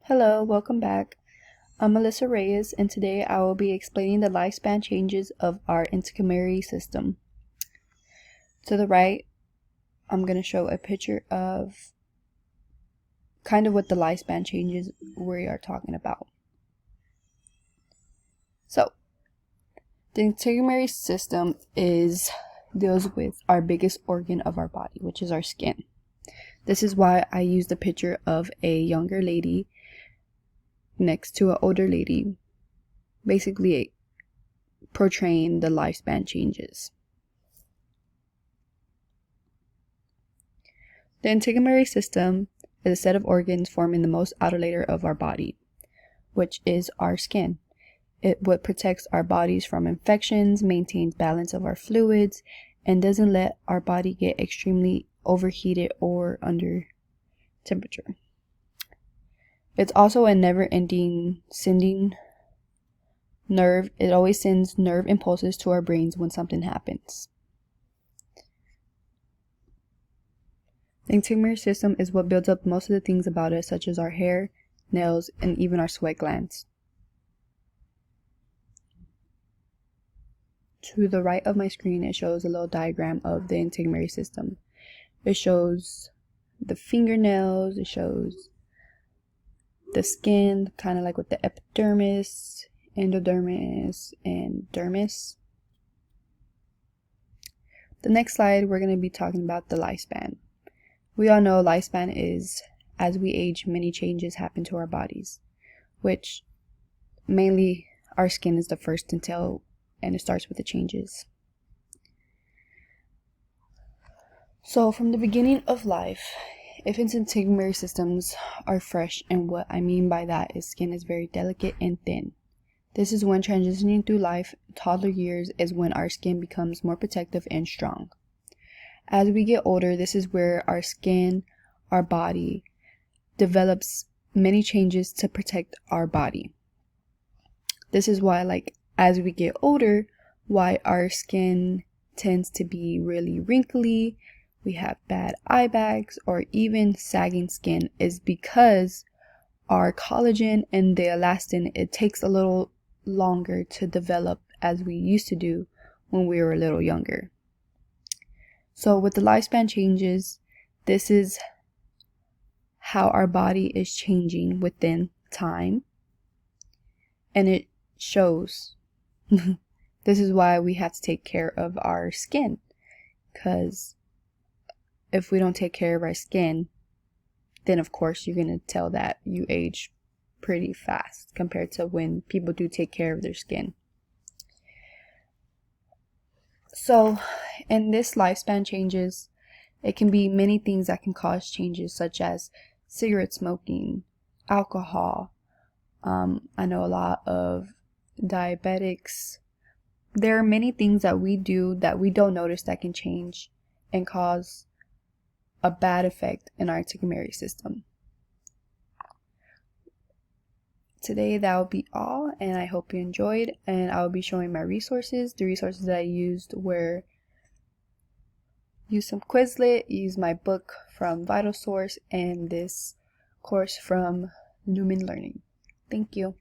Hello, welcome back. I'm Melissa Reyes, and today I will be explaining the lifespan changes of our Antigonary system. To the right, I'm going to show a picture of kind of what the lifespan changes we are talking about. So, the Antigonary system deals with our biggest organ of our body, which is our skin. This is why I used a picture of a younger lady next to an older lady, basically portraying the lifespan changes. The Antigonary system is a set of organs forming the most outer layer of our body, which is our skin. It what protects our bodies from infections, maintains balance of our fluids, and doesn't let our body get extremely overheated or under temperature. It's also a never-ending sending nerve. It always sends nerve impulses to our brains when something happens. The Antigonary system is what builds up most of the things about us, such as our hair, nails, and even our sweat glands. To the right of my screen, it shows a little diagram of the Antigonary system. It shows the fingernails, it shows the skin, kind of like with the epidermis, endodermis, and dermis. The next slide, we're going to be talking about the lifespan. We all know lifespan is, as we age, many changes happen to our bodies, which mainly our skin is the first to tell, and it starts with the changes. So from the beginning of life, infants and Antigonary systems are fresh, and what I mean by that is skin is very delicate and thin. This is when transitioning through life, toddler years is when our skin becomes more protective and strong. As we get older, this is where our skin, our body, develops many changes to protect our body. This is why, as we get older, why our skin tends to be really wrinkly, we have bad eye bags, or even sagging skin, is because our collagen and the elastin, it takes a little longer to develop as we used to do when we were a little younger. So with the lifespan changes, this is how our body is changing within time, and it shows. This is why we have to take care of our skin, because if we don't take care of our skin, then of course you're going to tell that you age pretty fast compared to when people do take care of their skin. So in this lifespan changes, it can be many things that can cause changes, such as cigarette smoking, alcohol. I know a lot of diabetics. There are many things that we do that we don't notice that can change and cause a bad effect in our Antigonary system. Today that will be all, and I hope you enjoyed, and I will be showing my resources. The resources that I used were use some Quizlet, use my book from Vital Source, and this course from Newman Learning. Thank you.